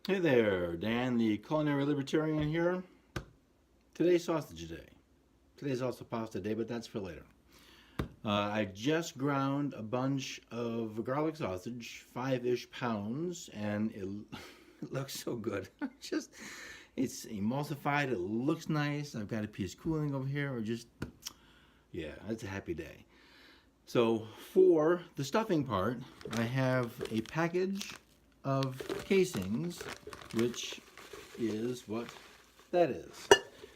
Hey there, Dan, the culinary libertarian here. Today's sausage day. Today's also pasta day, but that's for later. I just ground a bunch of garlic sausage, 5-ish pounds, and it looks so good. Just, it's emulsified, it looks nice. I've got a piece cooling over here, or just, yeah, it's a happy day. So for the stuffing part, I have a package of casings, which is what that is.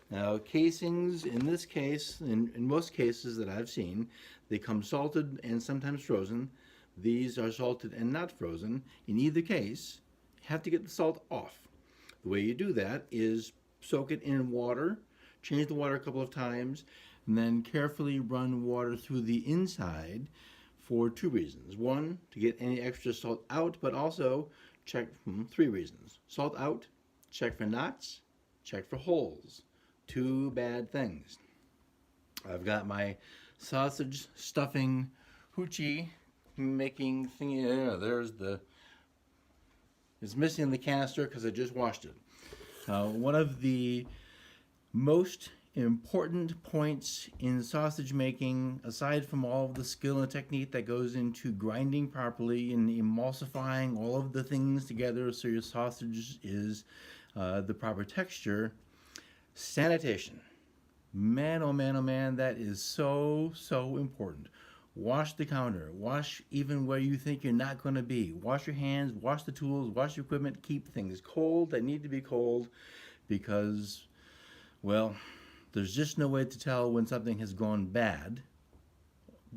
Now, casings, in this case, in most cases that I've seen, they come salted and sometimes frozen. These are salted and not frozen. In either case, you have to get the salt off. The way you do that is soak it in water, change the water a couple of times, and then carefully run water through the inside for two reasons. One, to get any extra salt out, but also check three reasons. Salt out, check for knots, check for holes. Two bad things. I've got my sausage stuffing hoochie making thingy. Yeah, there's the. It's missing the canister because I just washed it. One of the most important points in sausage making, aside from all of the skill and technique that goes into grinding properly and emulsifying all of the things together so your sausage is the proper texture, sanitation. Man, oh man, oh man, that is so, so important. Wash the counter. Wash even where you think you're not going to be. Wash your hands, wash the tools, wash your equipment. Keep things cold that need to be cold because, well, there's just no way to tell when something has gone bad,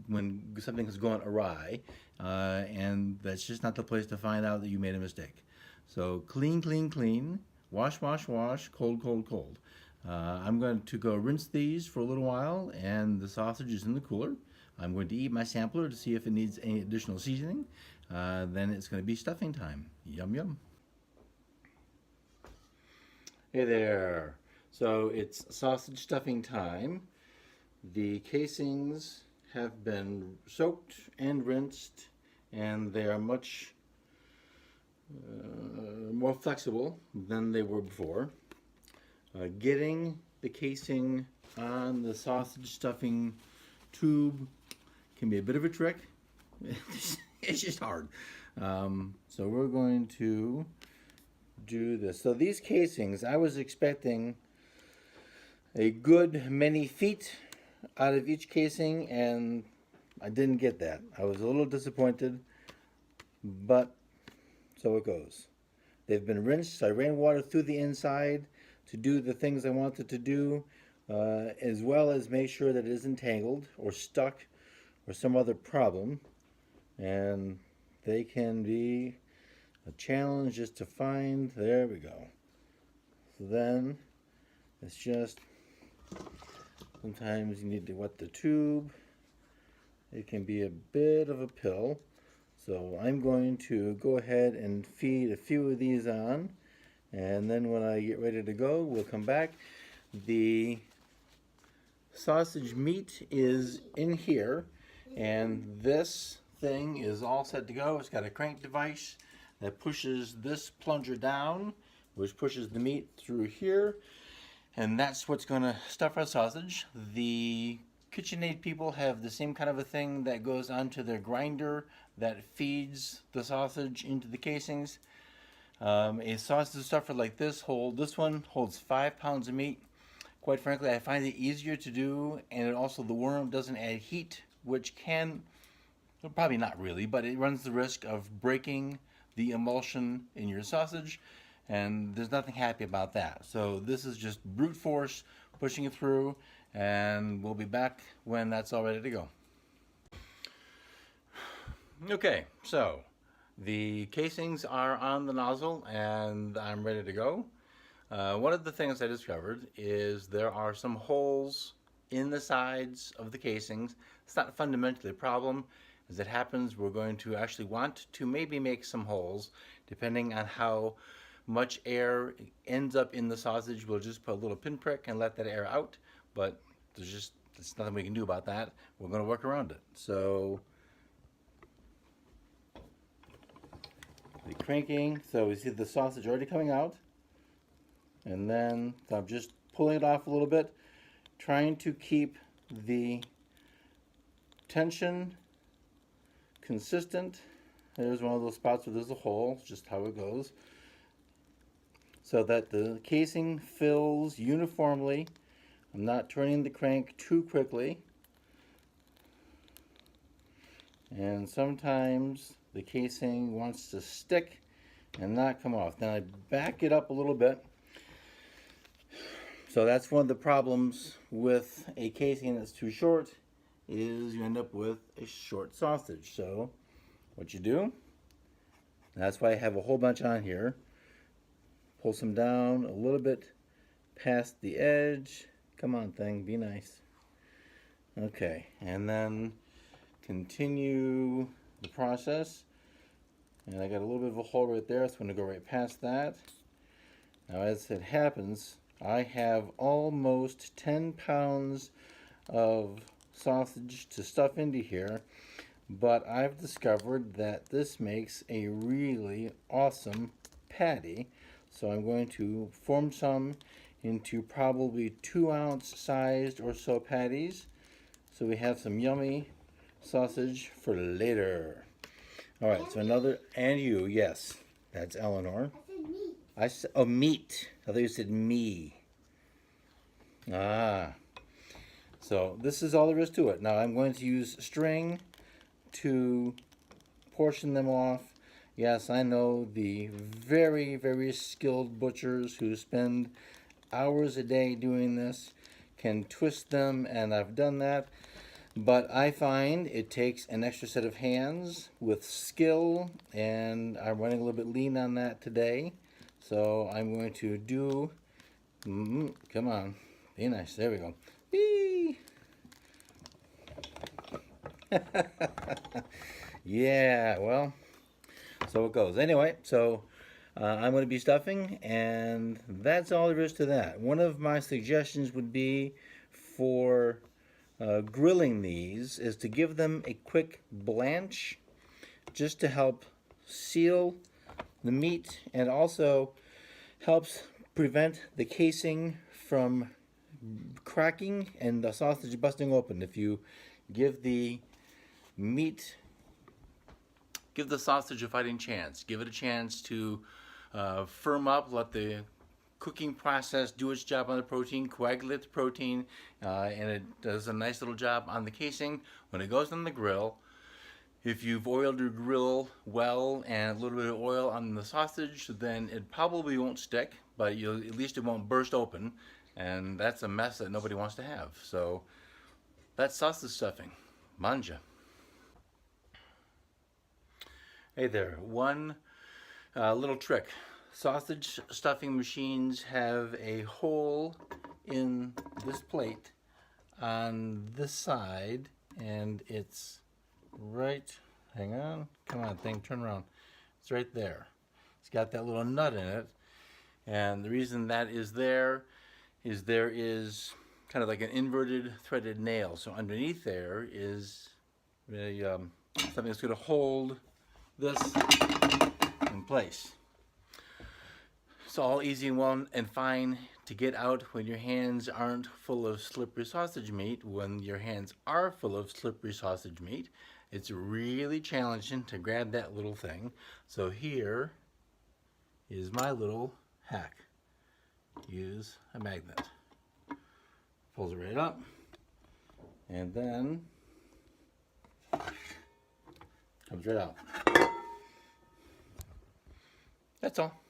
when something has gone awry, and that's just not the place to find out that you made a mistake. So clean, clean, clean. Wash, wash, wash. Cold, cold, cold. I'm going to go rinse these for a little while, and the sausage is in the cooler. I'm going to eat my sampler to see if it needs any additional seasoning. Then it's going to be stuffing time. Yum, yum. Hey there. So it's sausage stuffing time. The casings have been soaked and rinsed, and they are much more flexible than they were before. Getting the casing on the sausage stuffing tube can be a bit of a trick. It's just hard. So we're going to do this. So these casings, I was expecting a good many feet out of each casing, and I didn't get that. I was a little disappointed, but so it goes. They've been rinsed. I ran water through the inside to do the things I wanted to do, as well as make sure that it isn't tangled or stuck or some other problem. And they can be a challenge just to find. There we go. So then it's just sometimes you need to wet the tube. It can be a bit of a pill. So I'm going to go ahead and feed a few of these on, and then when I get ready to go, we'll come back. The sausage meat is in here, and this thing is all set to go. It's got a crank device that pushes this plunger down, which pushes the meat through here, and that's what's going to stuff our sausage. The KitchenAid people have the same kind of a thing that goes onto their grinder that feeds the sausage into the casings. A sausage stuffer like this one holds 5 pounds of meat. Quite frankly, I find it easier to do, and also the worm doesn't add heat, which can, well, probably not really, but it runs the risk of breaking the emulsion in your sausage, and there's nothing happy about that. So this is just brute force pushing it through, and we'll be back when that's all ready to go. Okay, so the casings are on the nozzle and I'm ready to go. One of the things I discovered is there are some holes in the sides of the casings. It's not fundamentally a problem. As it happens, we're going to actually want to maybe make some holes depending on how much air ends up in the sausage. We'll just put a little pinprick and let that air out, but there's nothing we can do about that. We're going to work around it. So the cranking. So we see the sausage already coming out. And then I'm just pulling it off a little bit, trying to keep the tension consistent. There's one of those spots where there's a hole, it's just how it goes. So that the casing fills uniformly. I'm not turning the crank too quickly. And sometimes the casing wants to stick and not come off. Then I back it up a little bit. So that's one of the problems with a casing that's too short, is you end up with a short sausage. So what you do, that's why I have a whole bunch on here. Pull some down a little bit past the edge. Come on thing, be nice. Okay, and then continue the process. And I got a little bit of a hole right there, so I'm going to go right past that. Now as it happens, I have almost 10 pounds of sausage to stuff into here, but I've discovered that this makes a really awesome patty. So I'm going to form some into probably 2-ounce sized or so patties, so we have some yummy sausage for later. All right, so another, and you, yes, that's Eleanor. I said meat. I said, oh, meat. I thought you said me. Ah. So this is all there is to it. Now I'm going to use string to portion them off. Yes, I know the very, very skilled butchers who spend hours a day doing this can twist them, and I've done that. But I find it takes an extra set of hands with skill, and I'm running a little bit lean on that today. So I'm going to do, come on, be nice, there we go. Whee! Yeah, well, so it goes. Anyway, so I'm going to be stuffing, and that's all there is to that. One of my suggestions would be for grilling these is to give them a quick blanch, just to help seal the meat, and also helps prevent the casing from cracking and the sausage busting open. If you give the meat, give the sausage a fighting chance, give it a chance to firm up, let the cooking process do its job on the protein, coagulate the protein, and it does a nice little job on the casing. When it goes on the grill, if you've oiled your grill well and a little bit of oil on the sausage, then it probably won't stick, but at least it won't burst open, and that's a mess that nobody wants to have. So that's sausage stuffing. Manja. Hey there, one little trick. Sausage stuffing machines have a hole in this plate on this side, and it's right, hang on, come on thing, turn around. It's right there. It's got that little nut in it, and the reason that is there is kind of like an inverted threaded nail. So underneath there is something that's going to hold this in place. It's all easy and well and fine to get out when your hands aren't full of slippery sausage meat. When your hands are full of slippery sausage meat, it's really challenging to grab that little thing. So here is my little hack. Use a magnet. Pulls it right up, and then comes right out. That's all.